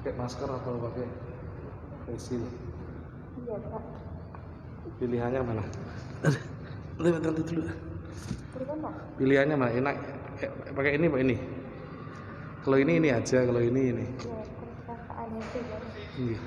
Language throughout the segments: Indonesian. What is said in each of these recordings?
pakai masker atau pakai face shield? Iya, Pak. Pilihannya mana? Nanti dulu. Berikan, Pak. Pilihannya mana? Enak pakai ini Pak ini. Kalau ini aja, kalau ini. Iya, terus perasaan itu ya. Iya.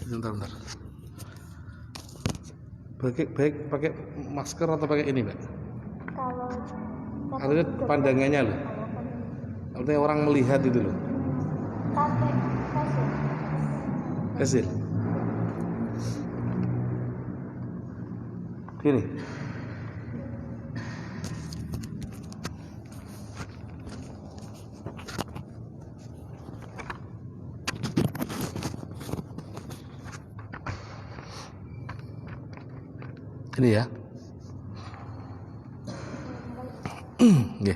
Bentar. Baik pakai masker atau pakai ini, Mbak? Kalau Artinya pandangannya loh. Artinya orang melihat itu loh. pakai Hasil. Gini. Ini ya. Nggih.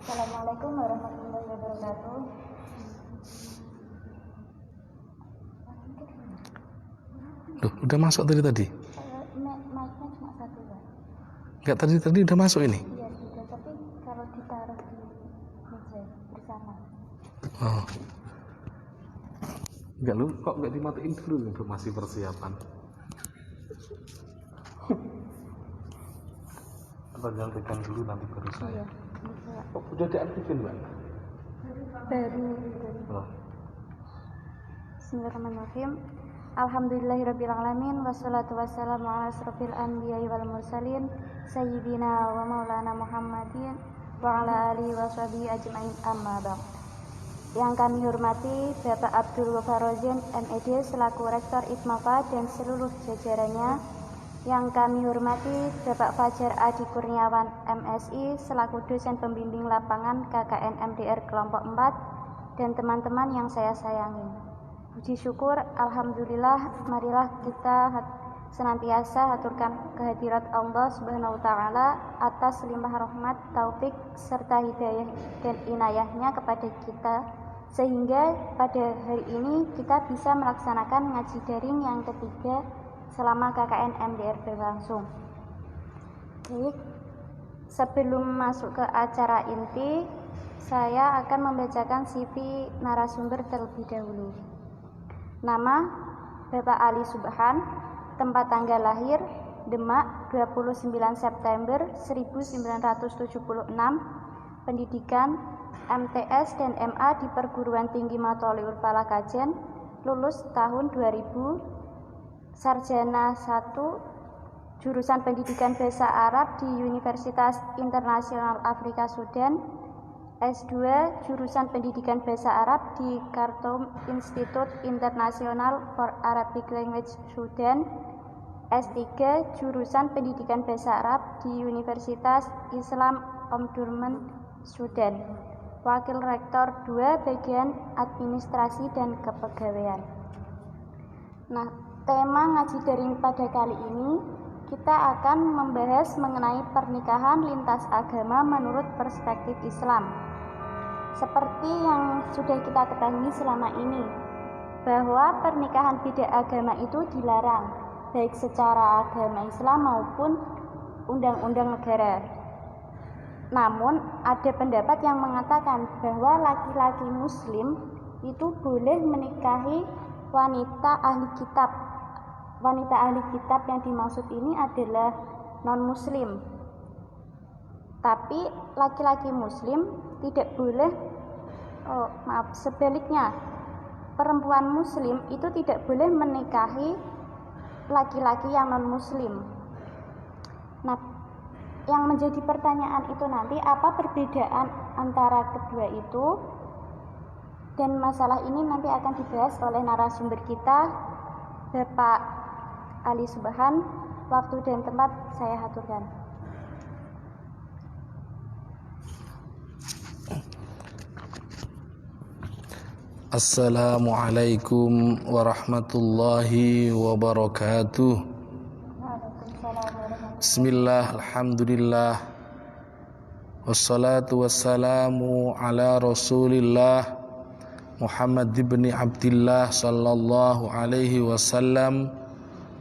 Assalamualaikum warahmatullahi wabarakatuh. Loh, udah masuk tadi. Mic-nya cuma satu, Pak. Enggak, tadi udah masuk ini. Iya, sudah, tapi kalau ditaruh di meja bersama. Oh. Enggak, lu kok enggak dimatiin dulu untuk masih persiapan? Atau jangan tekan dulu nanti baru saya. Iya, bisa. Oh, udah diaktifin, Mbak? Baru. Oh. Bismillahirrahmanirrahim. Alhamdulillahirrabbilalamin. Wassalatu wassalamu ala asrofil anbiya'i wal mursalin Sayyidina wa maulana Muhammadin wa ala alihi wa sahbihi ajma'in, amma ba'd. Yang kami hormati Bapak Abdul Wafarozin MED selaku Rektor ITMAPA dan seluruh jajarannya. Yang kami hormati Bapak Fajar Adi Kurniawan MSI selaku dosen pembimbing lapangan KKN MDR kelompok 4 dan teman-teman yang saya sayangi. Puji syukur, alhamdulillah, marilah kita senantiasa haturkan kehadirat Allah Subhanahu wa taala atas limpah rahmat, taufik serta hidayah dan inayahnya kepada kita, sehingga pada hari ini kita bisa melaksanakan ngaji daring yang ketiga selama KKN MDR berlangsung. Baik, sebelum masuk ke acara inti, saya akan membacakan CV narasumber terlebih dahulu. Nama Bapak Ali Subhan, tempat tanggal lahir Demak 29 September 1976, pendidikan MTS dan MA di Perguruan Tinggi Matoliur Palakajen, lulus tahun 2000, sarjana 1 jurusan pendidikan bahasa Arab di Universitas Internasional Afrika Sudan, S2 jurusan pendidikan bahasa Arab di Khartoum Institute International for Arabic Language Sudan, S3 jurusan pendidikan bahasa Arab di Universitas Islam Omdurman Sudan, Wakil Rektor 2 bagian administrasi dan kepegawaian. Nah, tema ngaji daring pada kali ini kita akan membahas mengenai pernikahan lintas agama menurut perspektif Islam. Seperti yang sudah kita ketahui selama ini, bahwa pernikahan beda agama itu dilarang, baik secara agama Islam maupun undang-undang negara. Namun, ada pendapat yang mengatakan bahwa laki-laki Muslim itu boleh menikahi wanita ahli kitab. Wanita ahli kitab yang dimaksud ini adalah non-Muslim. Tapi laki-laki Muslim tidak boleh, sebaliknya, perempuan Muslim itu tidak boleh menikahi laki-laki yang non-Muslim. Nah, yang menjadi pertanyaan itu nanti apa perbedaan antara kedua itu, dan masalah ini nanti akan dibahas oleh narasumber kita, Bapak Ali Subhan. Waktu dan tempat saya haturkan. Assalamualaikum warahmatullahi wabarakatuh. Bismillah, alhamdulillah, wassalatu wassalamu ala rasulillah Muhammad ibn Abdillah sallallahu alaihi wasallam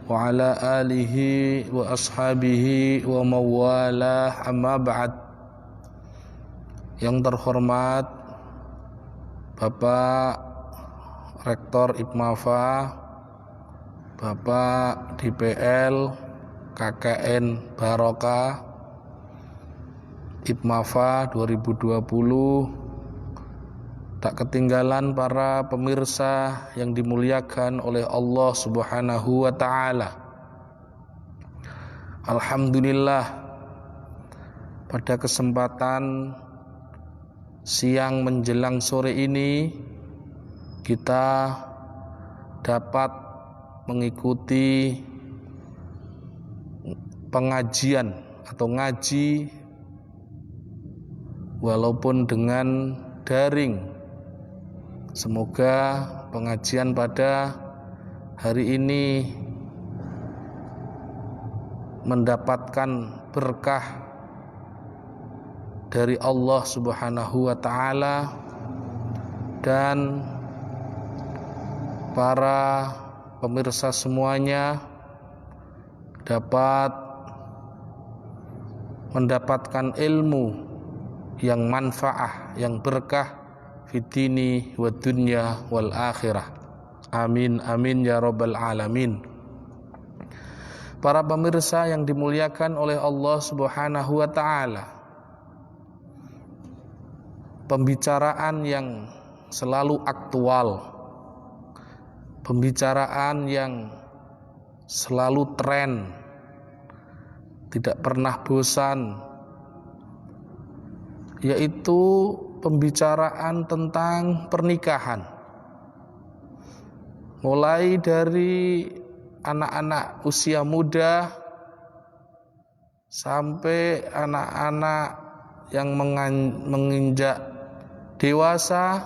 wa ala alihi wa ashabihi wa mawalah, amma ba'd. Yang terhormat Bapak Rektor IPMAFA, Bapak DPL KKN Barokah IPMAFA 2020, tak ketinggalan para pemirsa yang dimuliakan oleh Allah Subhanahu wa Ta'ala. Alhamdulillah, pada kesempatan siang menjelang sore ini kita dapat mengikuti pengajian atau ngaji walaupun dengan daring. Semoga pengajian pada hari ini mendapatkan berkah dari Allah Subhanahu wa Ta'ala, dan para pemirsa semuanya dapat mendapatkan ilmu yang manfaah, yang berkah fitini wa dunya wal akhirah. Amin amin ya rabbal alamin. Para pemirsa yang dimuliakan oleh Allah Subhanahu wa Ta'ala, pembicaraan yang selalu aktual, pembicaraan yang selalu tren, tidak pernah bosan, yaitu pembicaraan tentang pernikahan. Mulai dari anak-anak usia muda sampai anak-anak yang menginjak dewasa,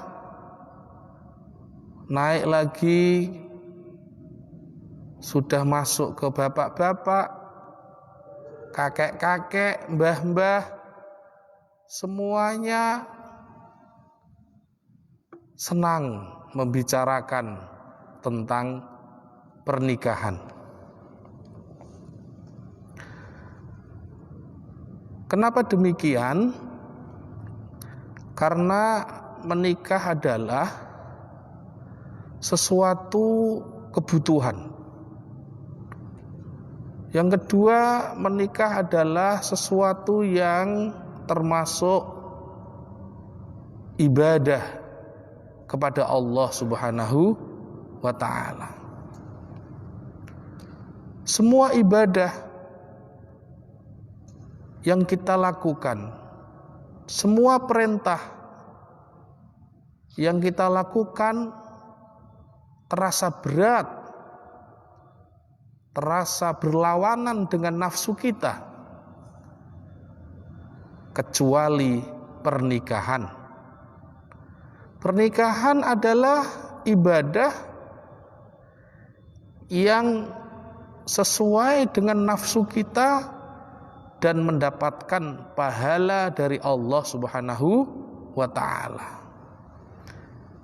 naik lagi sudah masuk ke bapak-bapak, kakek-kakek, mbah-mbah, semuanya senang membicarakan tentang pernikahan. Kenapa demikian? Karena menikah adalah sesuatu kebutuhan. Yang kedua, menikah adalah sesuatu yang termasuk ibadah kepada Allah Subhanahu wa Ta'ala. Semua ibadah yang kita lakukan, semua perintah yang kita lakukan terasa berat, terasa berlawanan dengan nafsu kita, kecuali pernikahan. Pernikahan adalah ibadah yang sesuai dengan nafsu kita dan mendapatkan pahala dari Allah Subhanahu wa Ta'ala.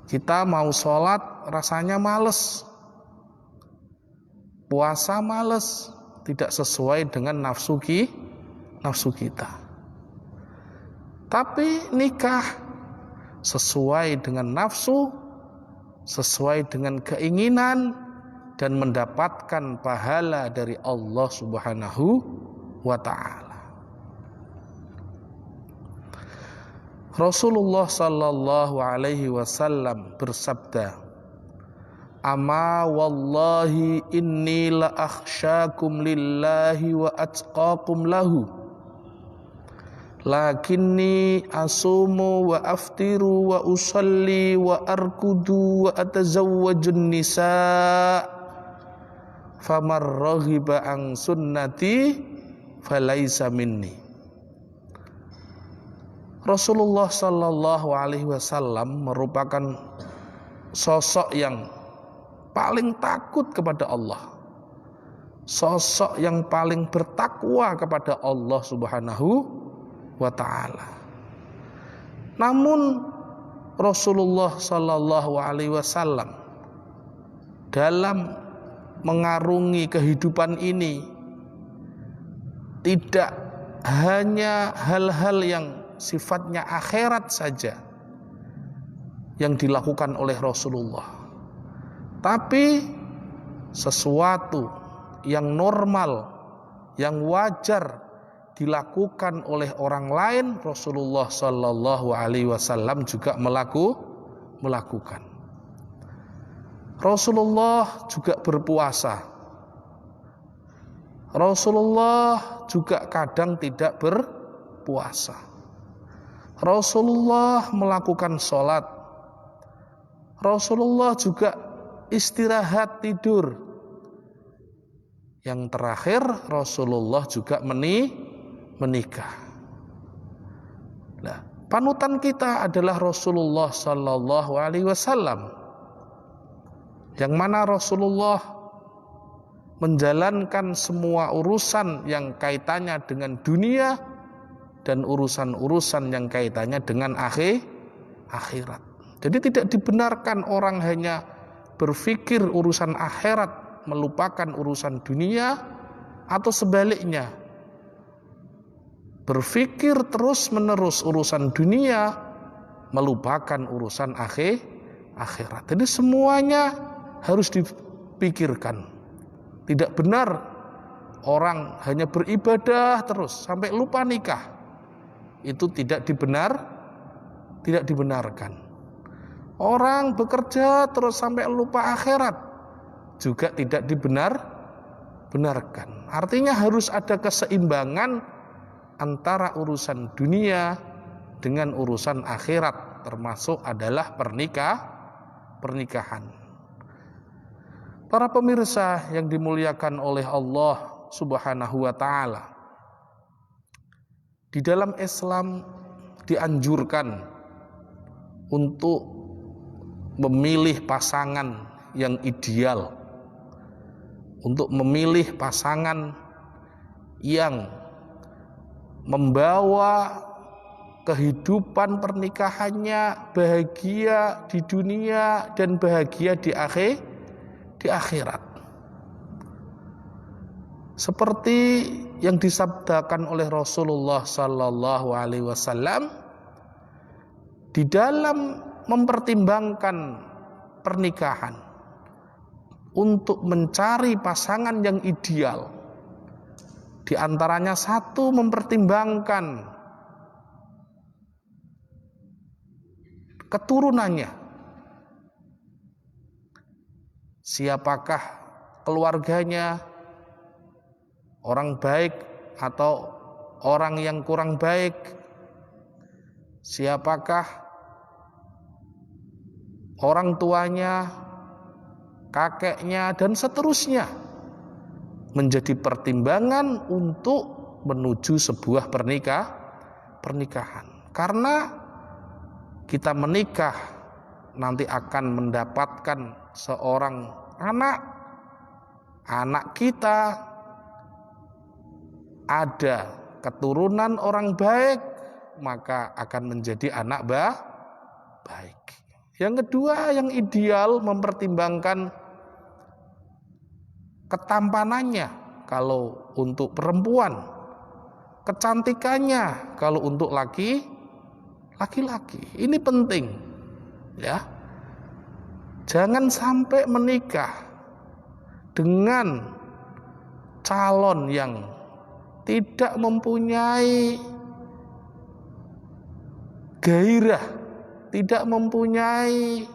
Kita mau sholat rasanya males, puasa males, tidak sesuai dengan nafsu kita. Tapi nikah sesuai dengan nafsu, sesuai dengan keinginan, dan mendapatkan pahala dari Allah Subhanahu wa Ta'ala. Rasulullah sallallahu alaihi wasallam bersabda, "Ama wallahi inni la akhsyakum lillahi wa atqakum lahu. Lakinni asumu wa aftiru wa usalli wa arkudu wa atazawwajun nisa. Famar raghiba an sunnati falaisa minni." Rasulullah sallallahu alaihi wasallam merupakan sosok yang paling takut kepada Allah, sosok yang paling bertakwa kepada Allah Subhanahu wa ta'ala. Namun Rasulullah Sallallahu Alaihi Wasallam dalam mengarungi kehidupan ini tidak hanya hal-hal yang sifatnya akhirat saja yang dilakukan oleh Rasulullah, tapi sesuatu yang normal, yang wajar dilakukan oleh orang lain, Rasulullah Sallallahu Alaihi Wasallam juga melakukan. Rasulullah juga berpuasa. Rasulullah juga kadang tidak berpuasa. Rasulullah melakukan sholat. Rasulullah juga istirahat tidur. Yang terakhir Rasulullah juga menikah. Nah, panutan kita adalah Rasulullah Sallallahu Alaihi Wasallam, yang mana Rasulullah menjalankan semua urusan yang kaitannya dengan dunia dan urusan-urusan yang kaitannya dengan akhirat. Jadi tidak dibenarkan orang hanya berpikir urusan akhirat melupakan urusan dunia, atau sebaliknya berpikir terus-menerus urusan dunia melupakan urusan akhirat. Jadi semuanya harus dipikirkan. Tidak benar orang hanya beribadah terus sampai lupa nikah. Itu tidak dibenarkan. Orang bekerja terus sampai lupa akhirat juga tidak dibenarkan. Artinya harus ada keseimbangan antara urusan dunia dengan urusan akhirat, termasuk adalah pernikahan. Para pemirsa yang dimuliakan oleh Allah Subhanahu wa ta'ala, di dalam Islam dianjurkan untuk memilih pasangan yang ideal, untuk memilih pasangan yang membawa kehidupan pernikahannya bahagia di dunia dan bahagia di akhirat. Seperti yang disabdakan oleh Rasulullah Sallallahu Alaihi Wasallam di dalam mempertimbangkan pernikahan, untuk mencari pasangan yang ideal, di antaranya satu, mempertimbangkan keturunannya. Siapakah keluarganya, orang baik atau orang yang kurang baik? Siapakah orang tuanya, kakeknya, dan seterusnya, menjadi pertimbangan untuk menuju sebuah pernikahan. Karena kita menikah nanti akan mendapatkan seorang anak kita ada keturunan orang baik, maka akan menjadi anak baik. Yang kedua, yang ideal mempertimbangkan ketampanannya kalau untuk perempuan, kecantikannya kalau untuk laki-laki. Ini penting, ya. Jangan sampai menikah dengan calon yang tidak mempunyai gairah, tidak mempunyai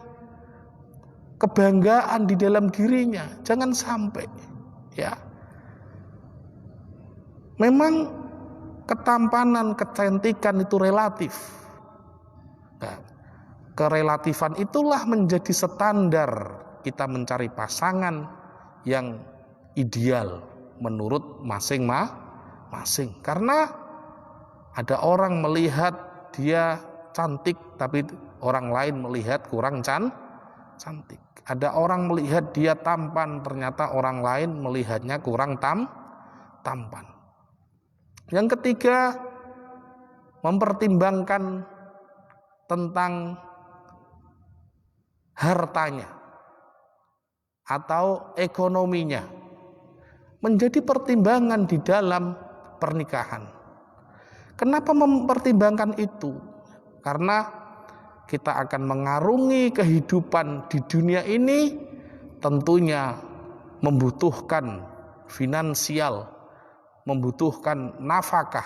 kebanggaan di dalam dirinya. Jangan sampai, ya. Memang ketampanan, kecantikan itu relatif. Nah, kerelatifan itulah menjadi standar kita mencari pasangan yang ideal menurut masing-masing. Karena ada orang melihat dia cantik, tapi orang lain melihat kurang cantik. Ada orang melihat dia tampan, ternyata orang lain melihatnya kurang tampan. Yang ketiga, mempertimbangkan tentang hartanya atau ekonominya menjadi pertimbangan di dalam pernikahan. Kenapa mempertimbangkan itu? Karena kita akan mengarungi kehidupan di dunia ini, tentunya membutuhkan finansial, membutuhkan nafkah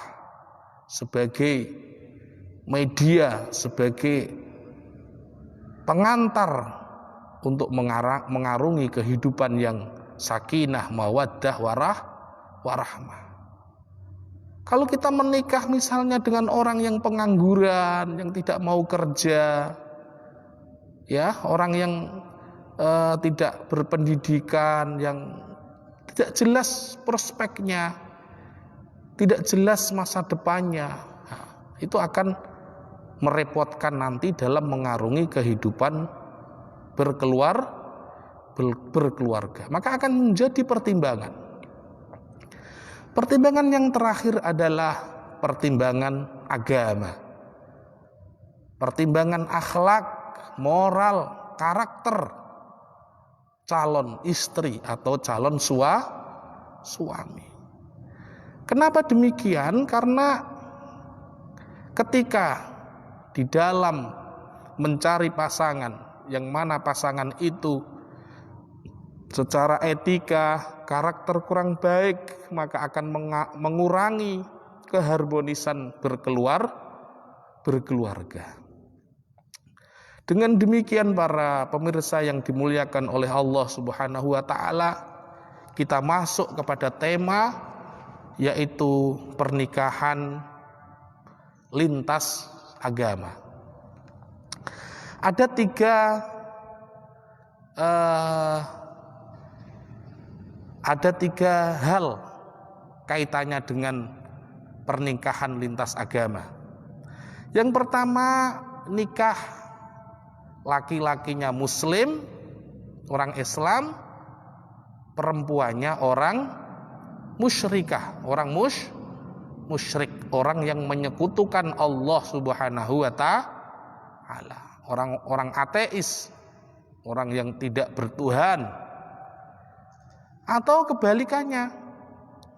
sebagai media, sebagai pengantar untuk mengarungi kehidupan yang sakinah, mawaddah, warahmah. Kalau kita menikah misalnya dengan orang yang pengangguran, yang tidak mau kerja, ya, orang yang tidak berpendidikan, yang tidak jelas prospeknya, tidak jelas masa depannya, itu akan merepotkan nanti dalam mengarungi kehidupan berkeluarga. Maka akan menjadi pertimbangan. Pertimbangan yang terakhir adalah pertimbangan agama. Pertimbangan akhlak, moral, karakter calon istri atau calon suami. Kenapa demikian? Karena ketika di dalam mencari pasangan, yang mana pasangan itu secara etika, karakter kurang baik, maka akan mengurangi keharmonisan berkeluarga. Dengan demikian para pemirsa yang dimuliakan oleh Allah Subhanahu wa taala, kita masuk kepada tema yaitu pernikahan lintas agama. Ada tiga hal kaitannya dengan pernikahan lintas agama. Yang pertama, nikah laki-lakinya muslim, orang Islam, perempuannya orang musyrikah, orang musyrik, orang yang menyekutukan Allah Subhanahu wa taala, orang ateis, orang yang tidak bertuhan. Atau kebalikannya,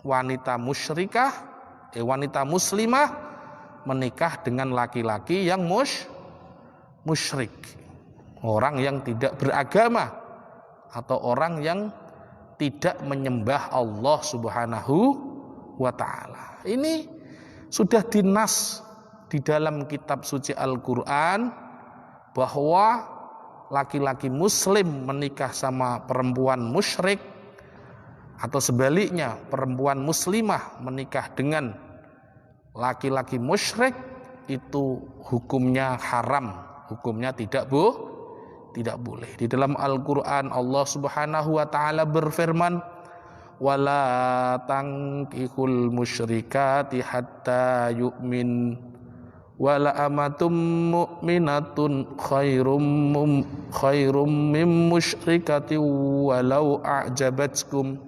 wanita muslimah menikah dengan laki-laki yang musyrik, orang yang tidak beragama atau orang yang tidak menyembah Allah Subhanahu wa taala. Ini sudah dinas di dalam kitab suci Al-Qur'an bahwa laki-laki muslim menikah sama perempuan musyrik, atau sebaliknya perempuan muslimah menikah dengan laki-laki musyrik, itu hukumnya haram, hukumnya tidak boleh. Di dalam Al-Qur'an Allah Subhanahu wa taala berfirman, wala tankihul musyrikati hatta yu'min wala amatum mu'minatun khairum min musyrikati walau a'jabatkum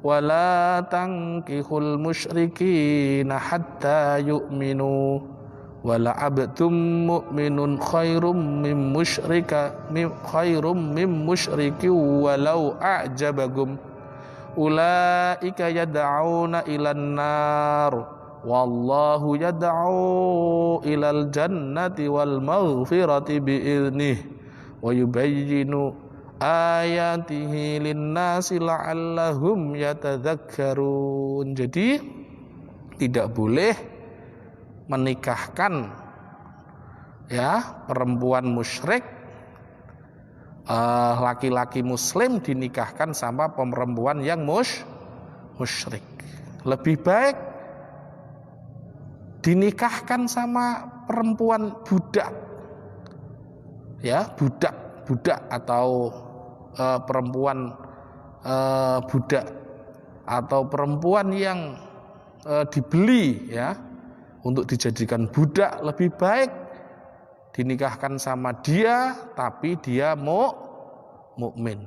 wala tankihul musyrikina hatta yu'minu wala abdum mu'minun khairum min musyriki walau a'jabagum ulaika yad'auna ilan nar wallahu yad'u ilal jannati wal maghfirati bi'idnih wa yubayyinu ayatihi linnasi la'allahum yatadzakkarun. Jadi tidak boleh menikahkan perempuan musyrik, laki-laki muslim dinikahkan sama perempuan yang musyrik. Lebih baik dinikahkan sama perempuan budak, budak atau perempuan budak atau perempuan yang dibeli untuk dijadikan budak. Lebih baik dinikahkan sama dia tapi dia mukmin,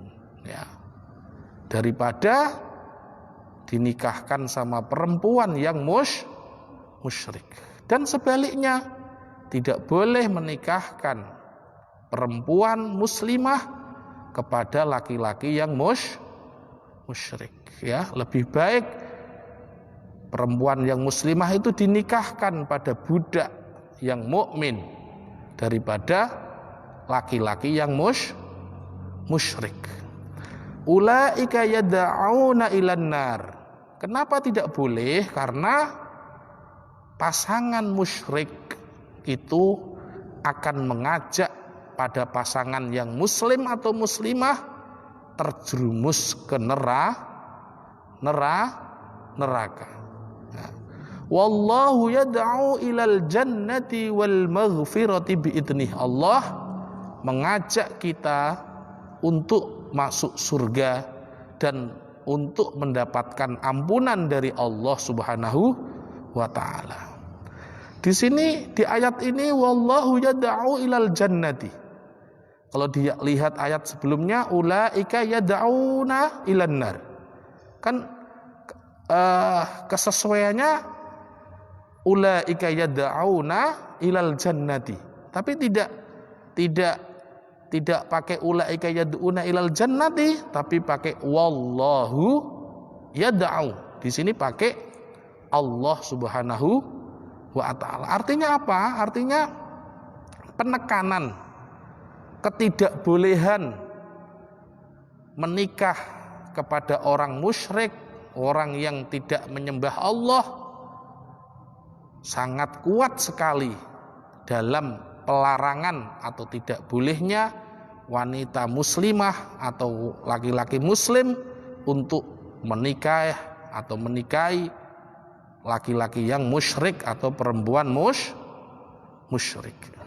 ya, daripada dinikahkan sama perempuan yang musyrik. Dan sebaliknya, tidak boleh menikahkan perempuan muslimah kepada laki-laki yang musyrik, ya. Lebih baik perempuan yang muslimah itu dinikahkan pada budak yang mukmin daripada laki-laki yang musyrik. Ulaika yad'auna ilan nar. Kenapa tidak boleh? Karena pasangan musyrik itu akan mengajak pada pasangan yang muslim atau muslimah terjerumus ke neraka. Wallahu yad'u ilal jannati wal maghfirati biidnih. Allah mengajak kita untuk masuk surga dan untuk mendapatkan ampunan dari Allah Subhanahu wa taala. Di sini di ayat ini wallahu yad'u ilal jannati. Kalau dia lihat ayat sebelumnya ulaika yad'una ilan nar. Kan kesesuaiannya ulaika yad'auna ilal jannati, tapi tidak pakai ulaika yad'una ilal jannati, tapi pakai wallahu yad'u. Di sini pakai Allah Subhanahu wa taala. Artinya apa? Artinya penekanan ketidakbolehan menikah kepada orang musyrik, orang yang tidak menyembah Allah, sangat kuat sekali dalam pelarangan atau tidak bolehnya wanita muslimah atau laki-laki muslim untuk menikah atau menikahi laki-laki yang musyrik atau perempuan musyrik.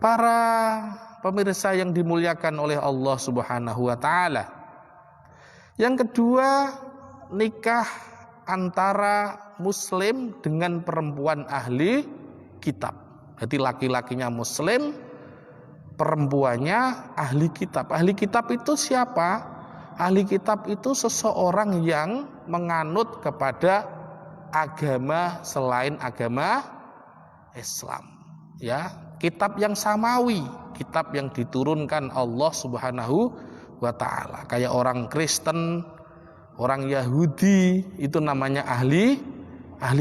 Para pemirsa yang dimuliakan oleh Allah Subhanahu wa taala. Yang kedua, nikah antara muslim dengan perempuan ahli kitab. Jadi laki-lakinya muslim, perempuannya ahli kitab. Ahli kitab itu siapa? Ahli kitab itu seseorang yang menganut kepada agama selain agama Islam, ya, kitab yang samawi, kitab yang diturunkan Allah Subhanahu wa taala. Kayak orang Kristen, orang Yahudi, itu namanya ahli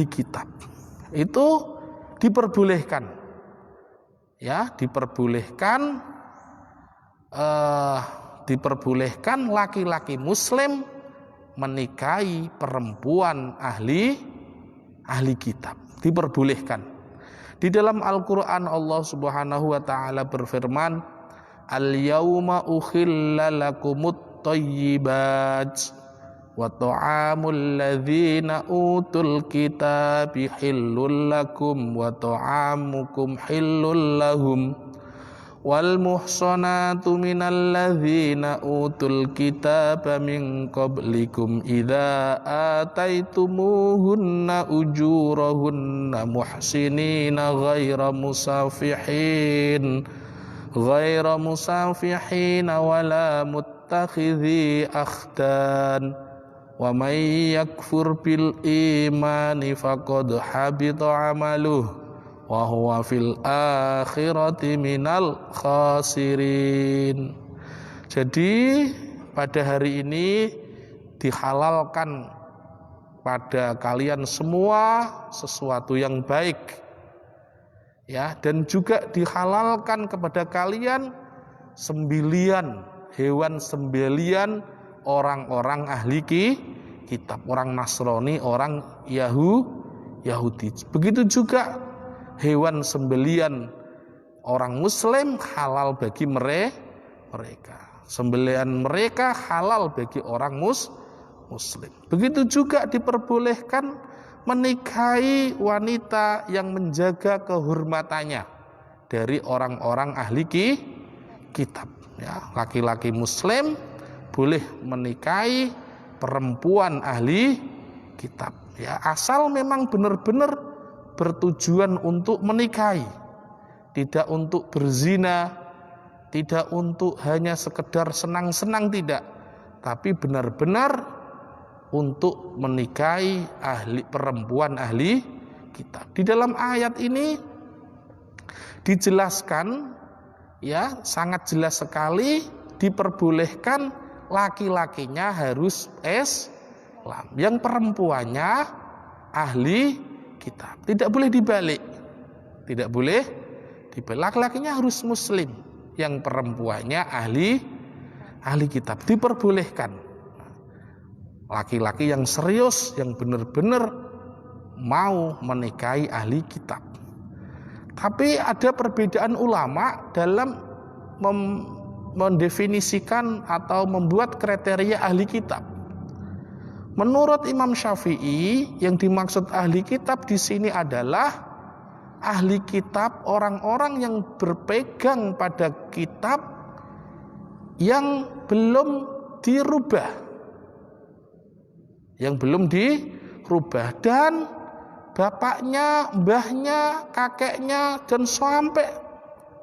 kitab. Itu diperbolehkan, ya, diperbolehkan laki-laki muslim menikahi perempuan ahli kitab, diperbolehkan. Di dalam Al-Qur'an Allah Subhanahu wa taala berfirman, "Al-yauma ukhilla lakumut thayyibat wa ta'amul ladzina utul kitabi hillul lakum wa ta'amukum hillul lahum wal muhsanatu minal ladzina utul kitaba min qablikum idza ataitumuhunna ujurahunna muhsinina ghaira musafihin wala muttakhidhi akhdan wa may yakfur bil imani faqad habita amaluhu wa huwa fil akhirati minal khasirin. Jadi pada hari ini dihalalkan pada kalian semua sesuatu yang baik, ya, dan juga dihalalkan kepada kalian sembelian, hewan sembelian orang-orang ahli kitab, orang Nasrani, orang Yahudi. Begitu juga hewan sembelian orang muslim halal bagi mereka. Sembelian mereka halal bagi orang muslim. Begitu juga diperbolehkan menikahi wanita yang menjaga kehormatannya dari orang-orang ahli kitab, ya. Laki-laki muslim boleh menikahi perempuan ahli kitab, ya, asal memang benar-benar bertujuan untuk menikahi, tidak untuk berzina, tidak untuk hanya sekedar senang-senang, tidak, tapi benar-benar untuk menikahi perempuan ahli kitab. Di dalam ayat ini dijelaskan, ya, sangat jelas sekali, diperbolehkan laki-lakinya harus Islam, yang perempuannya ahli kitab. Tidak boleh dibalik. Tidak boleh dibalik. Laki-lakinya harus muslim, yang perempuannya ahli kitab. Diperbolehkan. Laki-laki yang serius, yang benar-benar mau menikahi ahli kitab. Tapi ada perbedaan ulama dalam mendefinisikan atau membuat kriteria ahli kitab. Menurut Imam Syafi'i, yang dimaksud ahli kitab di sini adalah ahli kitab orang-orang yang berpegang pada kitab yang belum dirubah. Yang belum dirubah, dan bapaknya, mbahnya, kakeknya, dan sampai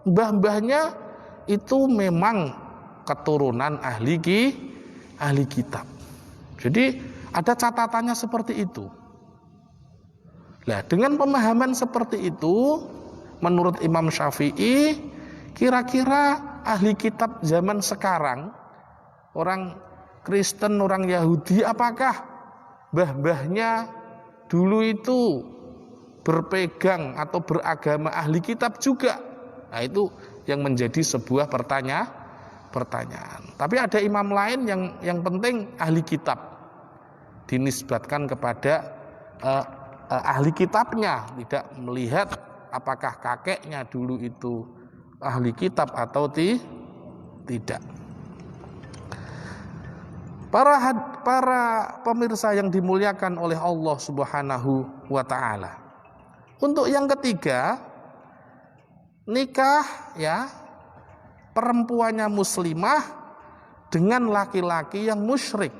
mbah-mbahnya itu memang keturunan ahli kitab. Jadi ada catatannya seperti itu. Nah, dengan pemahaman seperti itu, menurut Imam Syafi'i, kira-kira ahli kitab zaman sekarang, orang Kristen, orang Yahudi, apakah mbah-mbahnya dulu itu berpegang atau beragama ahli kitab juga? Nah, itu yang menjadi sebuah pertanyaan. Tapi ada imam lain yang penting ahli kitab, dinisbatkan kepada ahli kitabnya, tidak melihat apakah kakeknya dulu itu ahli kitab atau tidak. Para pemirsa yang dimuliakan oleh Allah Subhanahu wa ta'ala. Untuk yang ketiga, nikah, ya, perempuannya muslimah dengan laki-laki yang musyrik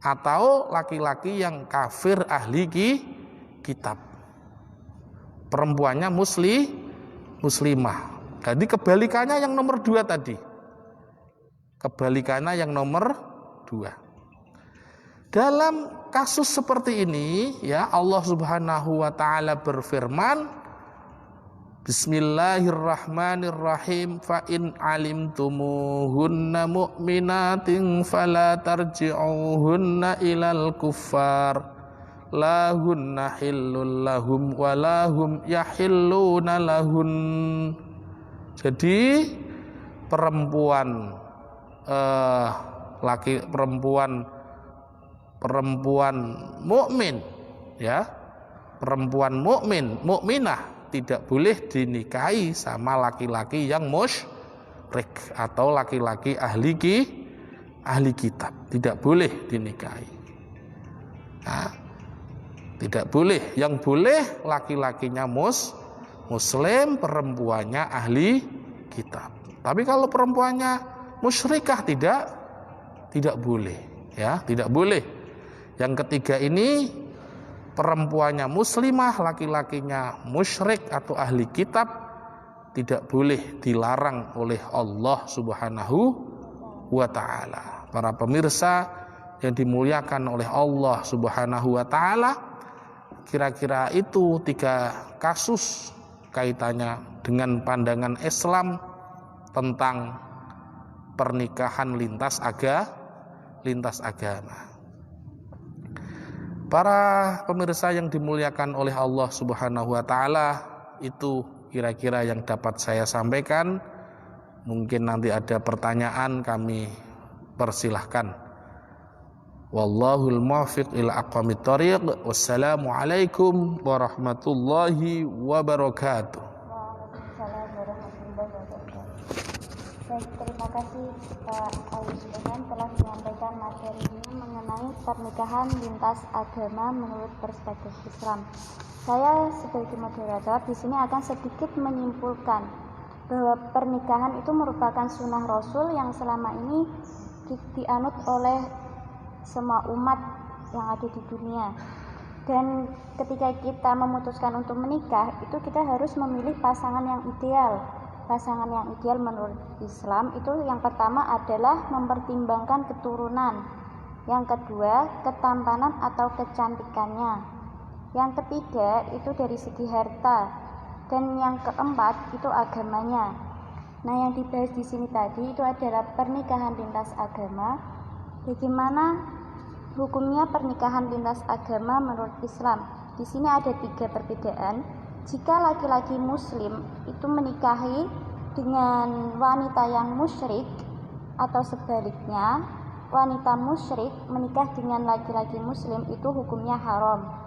atau laki-laki yang kafir ahli kitab. Perempuannya muslimah. Jadi kebalikannya yang nomor 2 tadi. Kebalikannya yang nomor 2. Dalam kasus seperti ini, ya, Allah Subhanahu wa ta'ala berfirman, Bismillahirrahmanirrahim, fa in alimtumuhunna mu'minatin fala tarji'uhunna ilal kuffar la hunna hillul lahum wa lahum yahilluna lahun. Jadi perempuan mukmin, ya, perempuan mukminah tidak boleh dinikahi sama laki-laki yang musyrik atau laki-laki ahli kitab. Tidak boleh dinikahi. Nah, tidak boleh. Yang boleh laki-lakinya muslim, perempuannya ahli kitab. Tapi kalau perempuannya musyrikah tidak boleh, ya, tidak boleh. Yang ketiga ini, perempuannya muslimah, laki-lakinya musyrik atau ahli kitab, tidak boleh, dilarang oleh Allah Subhanahu wa ta'ala. Para pemirsa yang dimuliakan oleh Allah Subhanahu wa ta'ala, kira-kira itu 3 kasus kaitannya dengan pandangan Islam tentang pernikahan lintas agama. Para pemirsa yang dimuliakan oleh Allah Subhanahu wa ta'ala, itu kira-kira yang dapat saya sampaikan. Mungkin nanti ada pertanyaan, kami persilahkan. Wallahul muwaffiq ila aqwamit thoriq. Wassalamualaikum warahmatullahi wabarakatuh. Waalaikumsalam warahmatullahi wabarakatuh. Baik, terima kasih Pak Ayusman telah menyampaikan materinya mengenai pernikahan lintas agama menurut perspektif Islam. Saya sebagai moderator di sini akan sedikit menyimpulkan bahwa pernikahan itu merupakan sunnah Rasul yang selama ini dianut oleh semua umat yang ada di dunia. Dan ketika kita memutuskan untuk menikah, itu kita harus memilih pasangan yang ideal. Pasangan yang ideal menurut Islam itu yang pertama adalah mempertimbangkan keturunan, yang kedua ketampanan atau kecantikannya, yang ketiga itu dari segi harta, dan yang keempat itu agamanya. Nah, yang dibahas di sini tadi itu adalah pernikahan lintas agama. Bagaimana hukumnya pernikahan lintas agama menurut Islam? Di sini ada 3 perbedaan. Jika laki-laki muslim itu menikahi dengan wanita yang musyrik, atau sebaliknya wanita musyrik menikah dengan laki-laki muslim, itu hukumnya haram.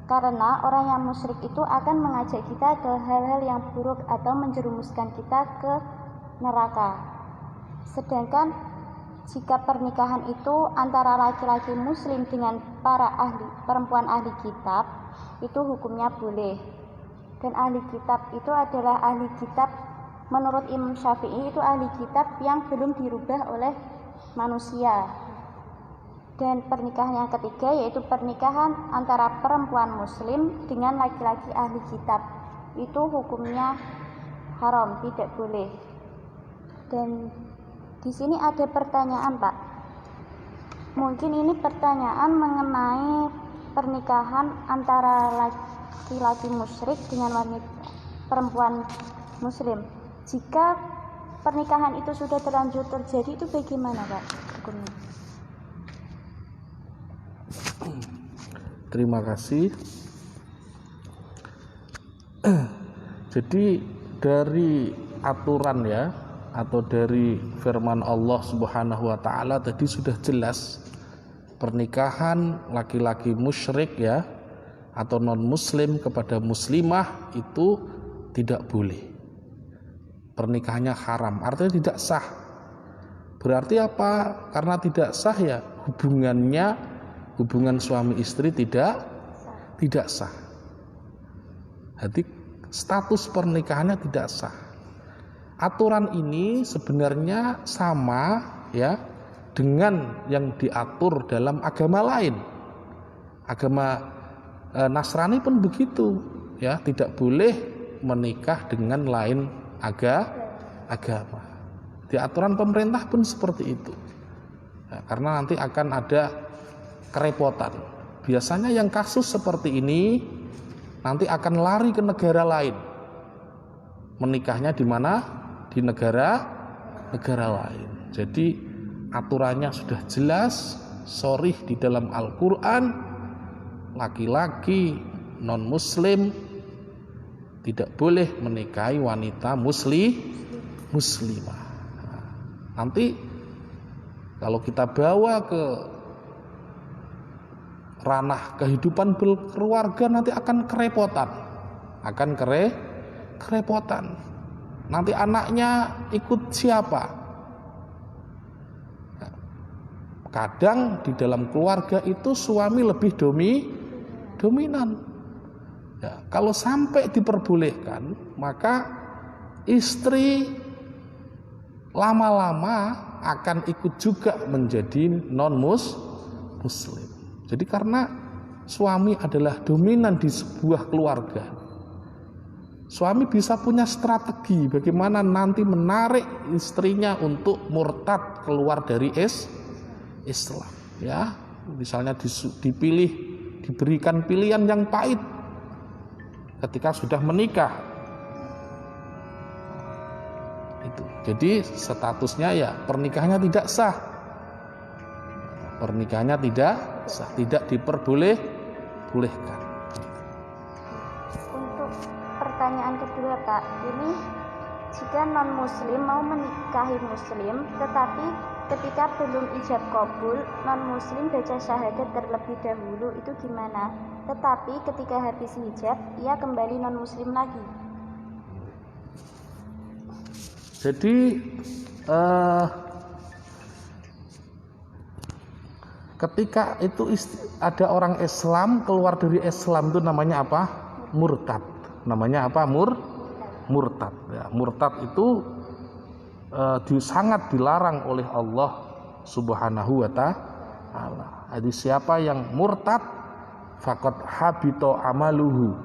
Karena orang yang musyrik itu akan mengajak kita ke hal-hal yang buruk atau menjerumuskan kita ke neraka. Sedangkan jika pernikahan itu antara laki-laki muslim dengan para perempuan ahli kitab, itu hukumnya boleh. Dan ahli kitab itu adalah ahli kitab menurut Imam Syafi'i itu ahli kitab yang belum dirubah oleh manusia. Dan pernikahan yang ketiga yaitu pernikahan antara perempuan muslim dengan laki-laki ahli kitab, itu hukumnya haram, tidak boleh. Dan di sini ada pertanyaan, Pak. Mungkin ini pertanyaan mengenai pernikahan antara laki-laki musyrik dengan wanita perempuan muslim. Jika pernikahan itu sudah terlanjur terjadi, itu bagaimana, Pak, hukumnya? Terima kasih. Jadi dari aturan ya, atau dari firman Allah Subhanahu wa taala tadi sudah jelas, pernikahan laki-laki musyrik ya atau non muslim kepada muslimah itu tidak boleh. Pernikahannya haram, artinya tidak sah. Berarti apa? Karena tidak sah ya hubungan suami istri tidak sah. Jadi status pernikahannya tidak sah. Aturan ini sebenarnya sama ya dengan yang diatur dalam agama lain. Agama Nasrani pun begitu ya, tidak boleh menikah dengan lain agama. Di aturan pemerintah pun seperti itu. Ya, karena nanti akan ada kerepotan. Biasanya yang kasus seperti ini nanti akan lari ke negara lain. Menikahnya di mana? Di negara lain. Jadi aturannya sudah jelas, sharih di dalam Al-Qur'an, laki-laki non muslim tidak boleh menikahi wanita muslimah. Nanti kalau kita bawa ke ranah kehidupan berkeluarga nanti akan kerepotan. Nanti anaknya ikut siapa? Kadang di dalam keluarga itu suami lebih dominan. Ya, kalau sampai diperbolehkan, maka istri lama-lama akan ikut juga menjadi non-muslim. Jadi karena suami adalah dominan di sebuah keluarga, suami bisa punya strategi bagaimana nanti menarik istrinya untuk murtad keluar dari Islam. Ya, misalnya diberikan pilihan yang pahit ketika sudah menikah. Itu. Jadi statusnya ya pernikahannya tidak sah. Pernikahannya tidak sah, tidak diperbolehkan. Untuk pertanyaan kedua, Pak, ini jika non muslim mau menikahi muslim tetapi ketika belum ijab kabul, non muslim baca syahadat terlebih dahulu, itu gimana? Tetapi ketika habis hijab ia kembali non muslim lagi. Jadi ketika itu ada orang Islam keluar dari Islam, itu namanya apa? Murtad. Namanya apa? Murtad. Ya, murtad itu sangat dilarang oleh Allah Subhanahu wa taala. Jadi siapa yang murtad faqad habita amaluhu.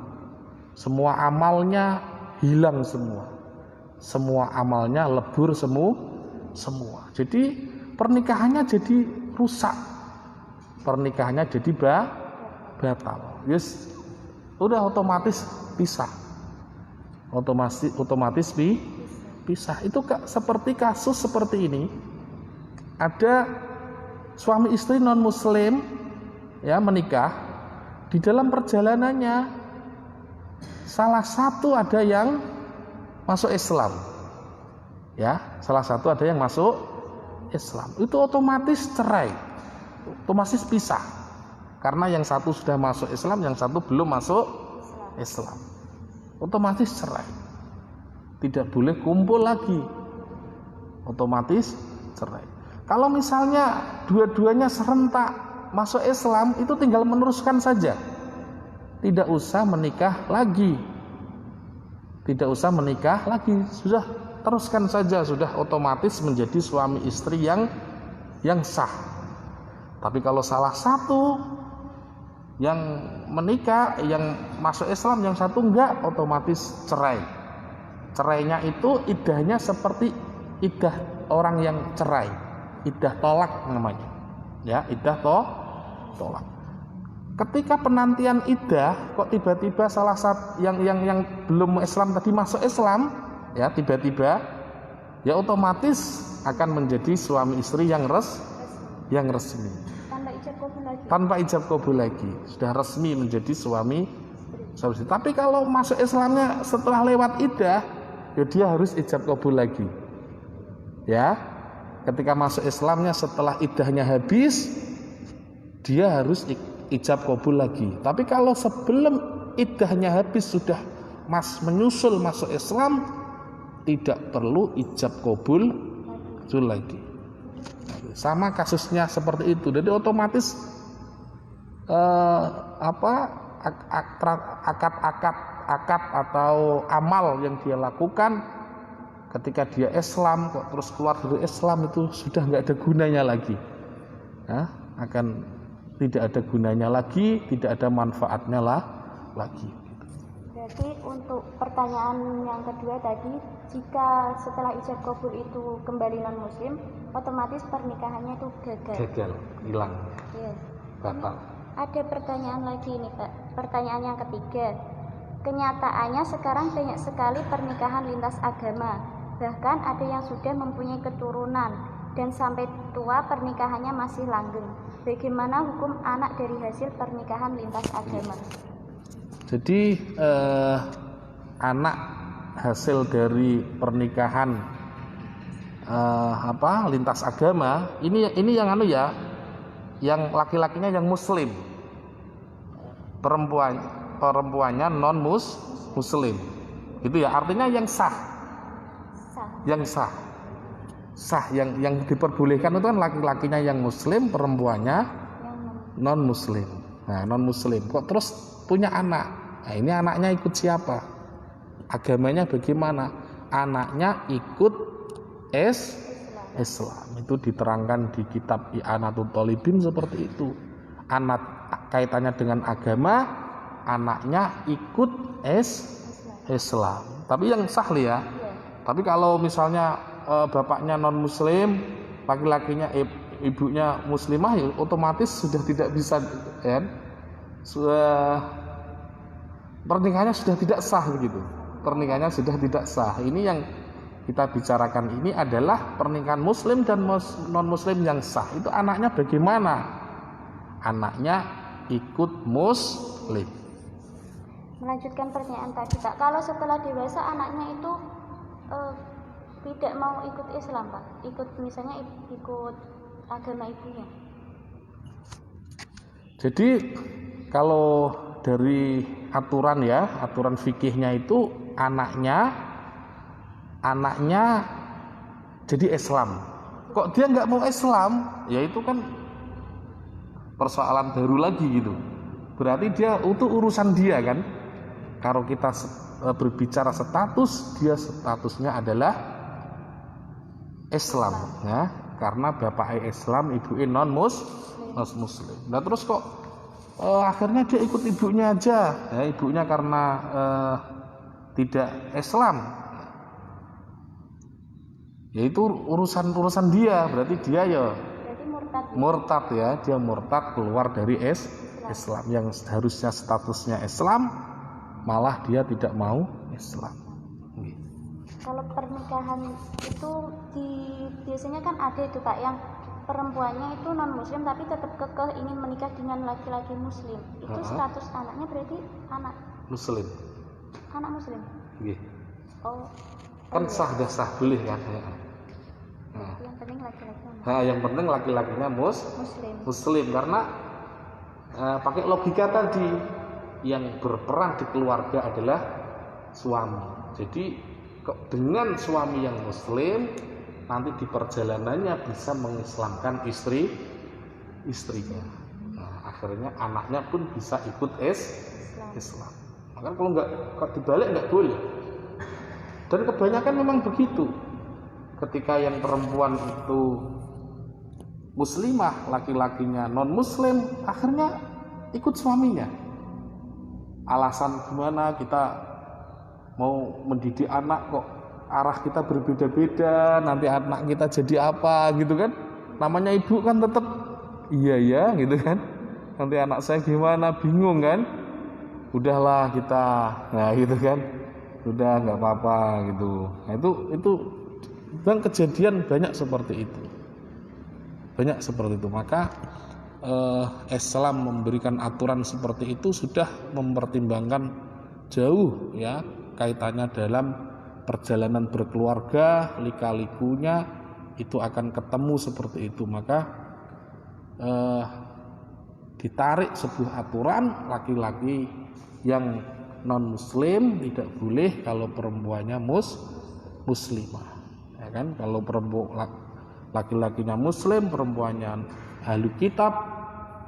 Semua amalnya hilang semua. Semua amalnya lebur semua. Jadi pernikahannya jadi rusak. Pernikahannya jadi batal. Yes, udah otomatis pisah. Otomatis pisah. Itu seperti kasus seperti ini. Ada suami istri non muslim ya menikah, di dalam perjalanannya salah satu ada yang masuk Islam. Ya, salah satu ada yang masuk Islam. Itu otomatis cerai. Otomatis pisah. Karena yang satu sudah masuk Islam, yang satu belum masuk Islam. Otomatis cerai. Tidak boleh kumpul lagi. Otomatis cerai. Kalau misalnya dua-duanya serentak masuk Islam, itu tinggal meneruskan saja. Tidak usah menikah lagi. Tidak usah menikah lagi. Sudah teruskan saja, sudah otomatis menjadi suami istri yang sah. Tapi kalau salah satu yang menikah, yang masuk Islam, yang satu enggak, otomatis cerai. Cerainya itu iddahnya seperti iddah orang yang cerai. Iddah tolak namanya. Ya, iddah tolak. Ketika penantian iddah, kok tiba-tiba salah satu yang belum Islam tadi masuk Islam, ya tiba-tiba, ya otomatis akan menjadi suami istri yang resmi. Tanpa ijab kabul lagi, sudah resmi menjadi suami istri. Tapi kalau masuk Islamnya setelah lewat iddah, ya dia harus ijab kabul lagi. Ya, ketika masuk Islamnya setelah iddahnya habis, dia harus ijab kabul lagi. Tapi kalau sebelum iddahnya habis sudah menyusul masuk Islam, tidak perlu ijab kabul lagi. Sama kasusnya seperti itu. Jadi otomatis akad atau amal yang dia lakukan ketika dia Islam kok terus keluar dari Islam itu sudah nggak ada gunanya lagi. Akan tidak ada gunanya lagi, tidak ada manfaatnya lagi. Jadi untuk pertanyaan yang kedua tadi, jika setelah ijab kabul itu kembali non muslim, otomatis pernikahannya itu gagal, hilang, yes. Batal. Ada pertanyaan lagi nih Pak, pertanyaan yang ketiga. Kenyataannya sekarang banyak sekali pernikahan lintas agama, bahkan ada yang sudah mempunyai keturunan dan sampai tua pernikahannya masih langgeng. Bagaimana hukum anak dari hasil pernikahan lintas agama? Jadi anak hasil dari pernikahan lintas agama ini yang yang laki-lakinya yang muslim, perempuannya non muslim. Itu ya artinya yang sah. Yang diperbolehkan itu kan laki-lakinya yang muslim, perempuannya non muslim. Nah, non muslim kok terus punya anak. Nah, ini anaknya ikut siapa? Agamanya bagaimana? Anaknya ikut Islam. Itu diterangkan di kitab I'anatul Thalibin seperti itu. Anak kaitannya dengan agama, anaknya ikut Islam. Tapi yang sah ya. Tapi kalau misalnya bapaknya non muslim, laki-lakinya ibunya muslimah, ya otomatis sudah tidak bisa kan? Pernikahannya sudah tidak sah begitu. Pernikahannya sudah tidak sah. Ini yang kita bicarakan ini adalah pernikahan muslim dan non muslim yang sah. Itu anaknya bagaimana? Anaknya ikut muslim. Melanjutkan pertanyaan tadi Pak, kalau setelah dewasa anaknya itu tidak mau ikut Islam Pak, misalnya ikut agama ibunya. Jadi kalau dari aturan fikihnya itu anaknya jadi Islam. Kok dia nggak mau Islam? Ya itu kan persoalan baru lagi gitu. Berarti dia itu urusan dia kan. Kalau kita berbicara status, dia statusnya adalah Islam ya, karena bapaknya Islam, ibunya non muslim. Nah terus kok Akhirnya dia ikut ibunya aja, ya, ibunya karena tidak Islam, yaitu urusan dia, berarti dia ya murtad ya, dia murtad keluar dari Islam yang seharusnya statusnya Islam, malah dia tidak mau Islam. Kalau pernikahan itu biasanya kan ada itu Pak, yang perempuannya itu non muslim tapi tetap kekeh ingin menikah dengan laki-laki muslim. Itu status anaknya berarti anak muslim. Anak muslim. Nggih. Oh. Kan sah boleh kan. Yang penting laki-laki. Yang penting laki-lakinya muslim karena pakai logika tadi, yang berperan di keluarga adalah suami. Jadi dengan suami yang muslim, nanti di perjalanannya bisa mengislamkan istrinya. Nah, akhirnya anaknya pun bisa ikut Islam. Maka kalau dibalik nggak boleh. Dan kebanyakan memang begitu. Ketika yang perempuan itu muslimah, laki-lakinya non muslim, akhirnya ikut suaminya. Alasan gimana kita mau mendidik anak kok arah kita berbeda-beda, nanti anak kita jadi apa gitu kan, namanya ibu kan tetap iya gitu kan, nanti anak saya gimana, bingung kan, udahlah kita, nah gitu kan, udah nggak apa-apa gitu. Nah, itu dan kejadian banyak seperti itu, maka Islam memberikan aturan seperti itu sudah mempertimbangkan jauh ya kaitannya dalam perjalanan berkeluarga, lika-likunya itu akan ketemu seperti itu. Maka ditarik sebuah aturan, laki-laki yang non muslim tidak boleh kalau perempuannya muslimah, ya kan? Kalau laki-lakinya muslim, perempuannya ahli kitab,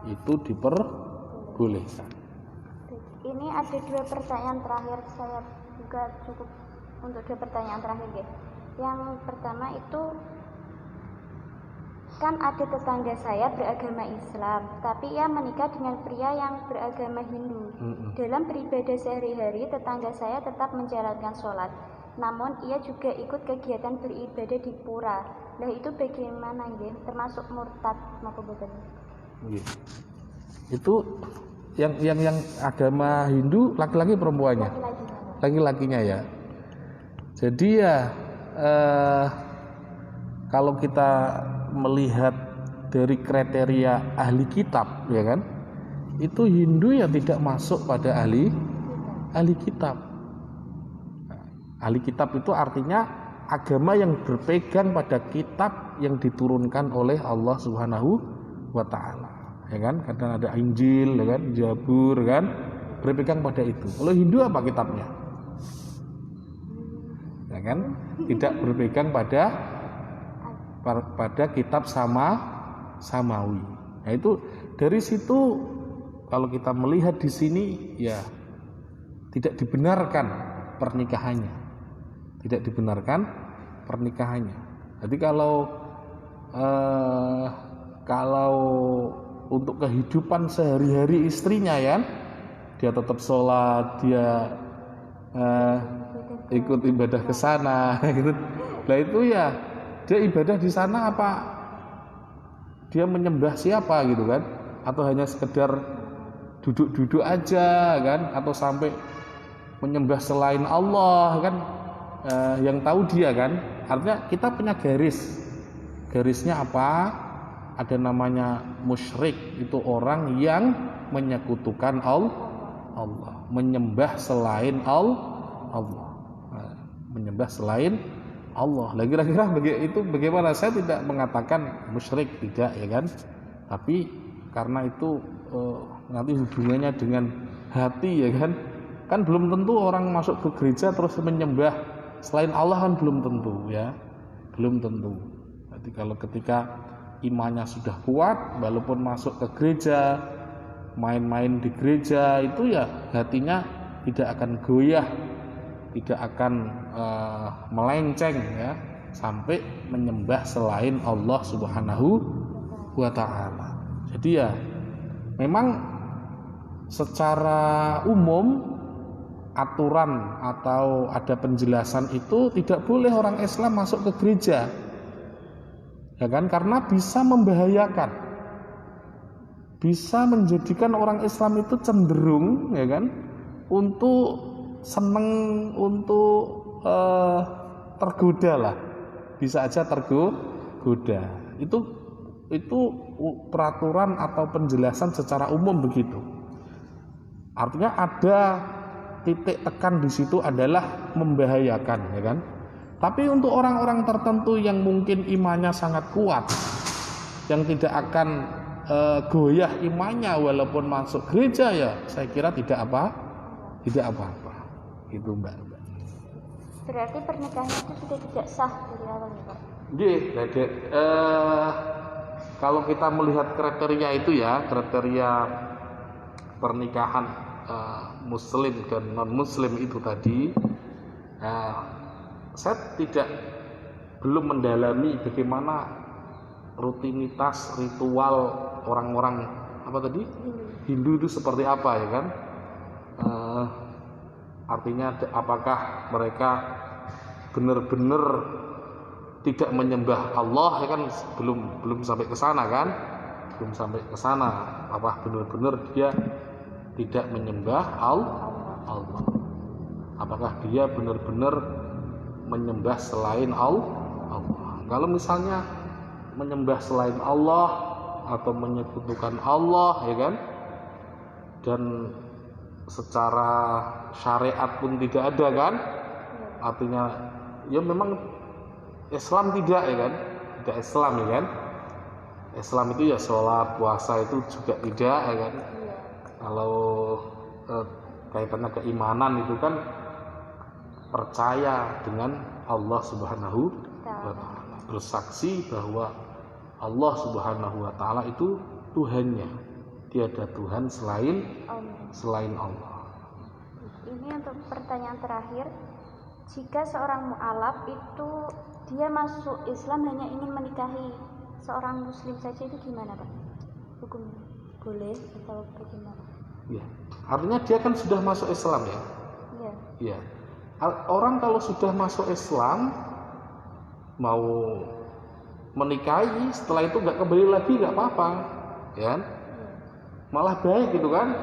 itu diperbolehkan. Ini ada 2 pertanyaan terakhir, saya juga cukup untuk 2 pertanyaan terakhir ya. Yang pertama itu kan ada tetangga saya beragama Islam, tapi ia menikah dengan pria yang beragama Hindu. Dalam beribadah sehari-hari, tetangga saya tetap menjalankan sholat, namun ia juga ikut kegiatan beribadah di pura. Nah itu bagaimana ya? Termasuk murtad maupun bukan? Itu yang agama Hindu laki-laki perempuannya? Laki-lakinya ya. Jadi ya kalau kita melihat dari kriteria ahli kitab ya kan, itu Hindu ya tidak masuk pada ahli kitab. Ahli kitab itu artinya agama yang berpegang pada kitab yang diturunkan oleh Allah Subhanahu wa taala. Ya kan? Kadang ada Injil, ya kan? Zabur kan? Berpegang pada itu. Kalau Hindu apa kitabnya? Ya kan? Tidak berpegang pada kitab samawi. Nah itu dari situ kalau kita melihat di sini ya tidak dibenarkan pernikahannya. Jadi kalau untuk kehidupan sehari-hari istrinya ya, dia tetap sholat, dia ikut ibadah ke sana gitu. Nah itu ya dia ibadah di sana apa dia menyembah siapa gitu kan, atau hanya sekedar duduk-duduk aja kan, atau sampai menyembah selain Allah kan, yang tahu dia kan. Artinya kita punya garisnya apa? Ada namanya musyrik, itu orang yang menyekutukan Allah, menyembah selain Allah, menyembah selain Allah. Kira-kira itu bagaimana? Saya tidak mengatakan musyrik, tidak ya kan, tapi karena itu nanti hubungannya dengan hati ya kan belum tentu orang masuk ke gereja terus menyembah selain Allah, kan belum tentu ya, belum tentu. Jadi kalau ketika imannya sudah kuat, walaupun masuk ke gereja, main-main di gereja, itu ya hatinya tidak akan goyah, tidak akan melenceng ya sampai menyembah selain Allah Subhanahu wa taala. Jadi ya memang secara umum aturan atau ada penjelasan itu tidak boleh orang Islam masuk ke gereja, ya kan, karena bisa membahayakan, bisa menjadikan orang Islam itu cenderung, ya kan, untuk seneng, untuk tergoda lah, bisa aja tergoda. Itu peraturan atau penjelasan secara umum begitu. Artinya ada titik tekan di situ adalah membahayakan, ya kan. Tapi untuk orang-orang tertentu yang mungkin imannya sangat kuat, yang tidak akan goyah imannya walaupun masuk gereja, ya saya kira tidak apa-apa. Itu Mbak. Berarti pernikahan itu sudah tidak sah dari awal, Pak? Nggih, kalau kita melihat kriteria itu ya, kriteria pernikahan muslim dan non muslim itu tadi, saya belum mendalami bagaimana rutinitas ritual orang-orang Hindu itu seperti apa, ya kan. Artinya apakah mereka benar-benar tidak menyembah Allah, ya kan, belum sampai ke sana kan, apa benar-benar dia tidak menyembah Allah, apakah dia benar-benar menyembah selain Allah. Kalau misalnya menyembah selain Allah atau menyekutukan Allah, ya kan, dan secara syariat pun tidak ada kan, artinya ya memang Islam tidak, ya kan, tidak Islam, ya kan. Islam itu ya sholat, puasa itu juga tidak, ya kan. Kalau kaitannya keimanan itu kan percaya dengan Allah Subhanahu wa Ta'ala, bersaksi bahwa Allah Subhanahu wa Ta'ala itu Tuhannya, tiada Tuhan selain Allah. Ini untuk pertanyaan terakhir, jika seorang mu'alaf itu dia masuk Islam hanya ingin menikahi seorang muslim saja, itu gimana, Pak? Hukumnya boleh atau bagaimana? Ya, artinya dia kan sudah masuk Islam, ya. Ya. Orang kalau sudah masuk Islam mau menikahi, setelah itu nggak kembali lagi nggak apa-apa, ya. Malah baik gitu kan,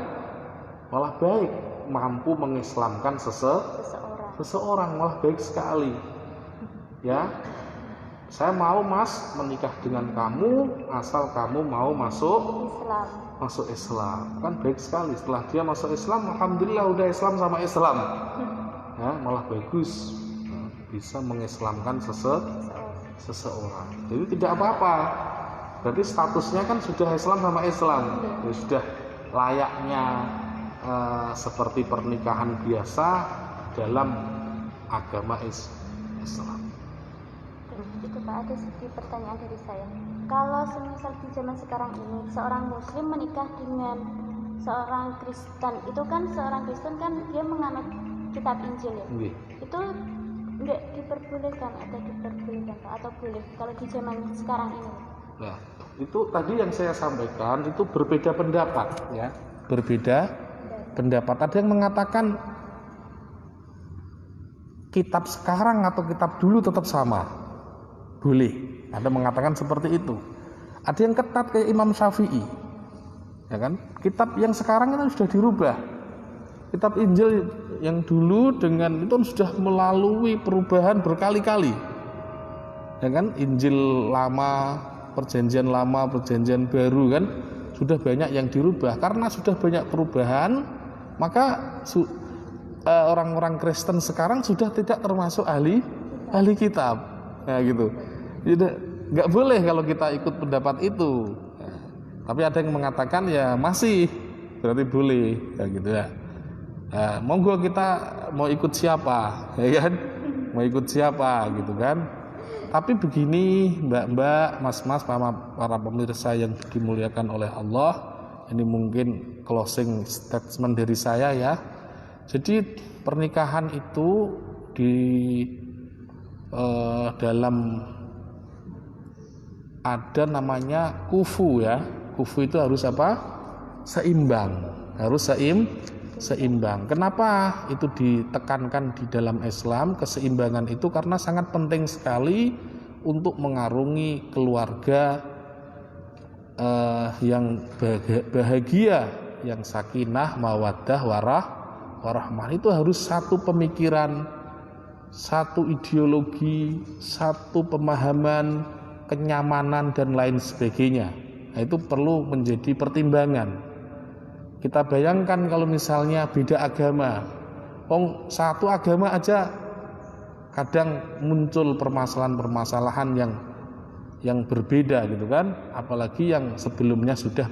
malah baik, mampu mengislamkan seseorang, malah baik sekali, ya. Saya mau Mas menikah dengan kamu asal kamu mau masuk Islam, kan baik sekali. Setelah dia masuk Islam, alhamdulillah udah Islam sama Islam, ya, malah bagus, bisa mengislamkan seseorang. Jadi tidak apa-apa, berarti statusnya kan sudah Islam sama Islam, ya, sudah layaknya seperti pernikahan biasa dalam agama Islam. Itu Pak, ada sedikit pertanyaan dari saya. Kalau semisal di zaman sekarang ini seorang muslim menikah dengan seorang Kristen, itu kan seorang Kristen kan dia menganut kitab Injil, ya. Itu enggak diperbolehkan atau boleh kalau di zaman sekarang ini? Nah, itu tadi yang saya sampaikan itu berbeda pendapat, ya. Berbeda pendapat. Ada yang mengatakan kitab sekarang atau kitab dulu tetap sama, boleh. Ada mengatakan seperti itu. Ada yang ketat kayak Imam Syafi'i, ya kan. Kitab yang sekarang itu sudah dirubah. Kitab Injil yang dulu dengan itu sudah melalui perubahan berkali-kali, ya kan. Injil lama, perjanjian lama, perjanjian baru kan sudah banyak yang dirubah. Karena sudah banyak perubahan, maka orang-orang Kristen sekarang sudah tidak termasuk ahli kitab, ya gitu. Jadi nggak boleh kalau kita ikut pendapat itu, ya. Tapi ada yang mengatakan ya masih, berarti boleh, ya gitu ya. Monggo kita mau ikut siapa, ya kan? Mau ikut siapa gitu kan? Tapi begini, mbak-mbak, mas-mas, para pemirsa yang dimuliakan oleh Allah, ini mungkin closing statement dari saya, ya. Jadi pernikahan itu di dalam ada namanya kufu, ya. Kufu itu harus apa? Seimbang. harus seimbang. Kenapa itu ditekankan di dalam Islam keseimbangan itu? Karena sangat penting sekali untuk mengarungi keluarga yang bahagia, yang sakinah, mawaddah, warahmah. Itu harus satu pemikiran, satu ideologi, satu pemahaman, kenyamanan dan lain sebagainya. Nah, itu perlu menjadi pertimbangan. Kita bayangkan kalau misalnya beda agama, satu agama aja kadang muncul permasalahan-permasalahan yang berbeda gitu kan, apalagi yang sebelumnya sudah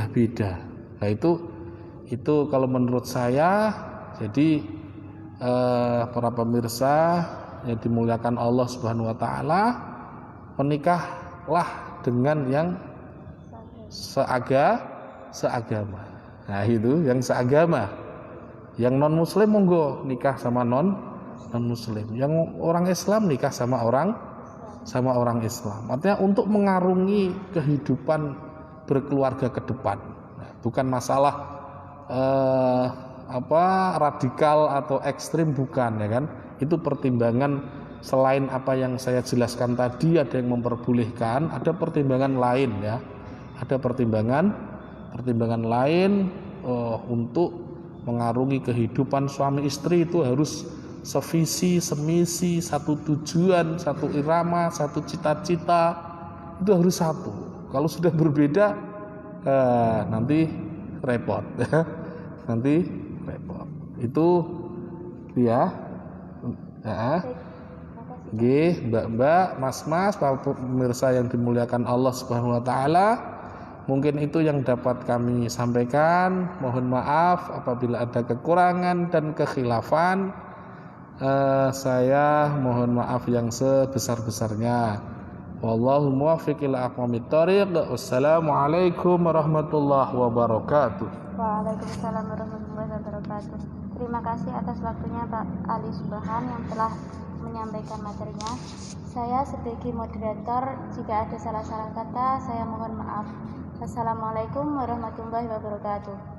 beda. Nah itu kalau menurut saya, jadi para pemirsa yang dimuliakan Allah Subhanahu wa taala, menikahlah dengan yang seagama. Nah, itu yang seagama. Yang non muslim monggo nikah sama non muslim. Yang orang Islam nikah sama orang Islam. Artinya untuk mengarungi kehidupan berkeluarga ke depan. Nah, bukan masalah radikal atau ekstrim, bukan, ya kan? Itu pertimbangan selain apa yang saya jelaskan tadi, ada yang memperbolehkan, ada pertimbangan lain ya. Ada pertimbangan lain untuk mengarungi kehidupan suami istri itu harus sevisi, semisi, satu tujuan, satu irama, satu cita-cita, itu harus satu. Kalau sudah berbeda nanti repot. Nanti repot. Itu ya. Mbak-mbak, mas-mas, para pemirsa yang dimuliakan Allah Subhanahu wa taala, mungkin itu yang dapat kami sampaikan. Mohon maaf apabila ada kekurangan dan kekhilafan. Saya mohon maaf yang sebesar-besarnya. Wallahu muwaffiq ila aqwamit thoriq. Wassalamualaikum warahmatullahi wabarakatuh. Waalaikumsalam warahmatullahi wabarakatuh. Terima kasih atas waktunya Pak Ali Subhan yang telah menyampaikan materinya. Saya sebagai moderator, jika ada salah-salah kata saya mohon maaf. Assalamualaikum warahmatullahi wabarakatuh.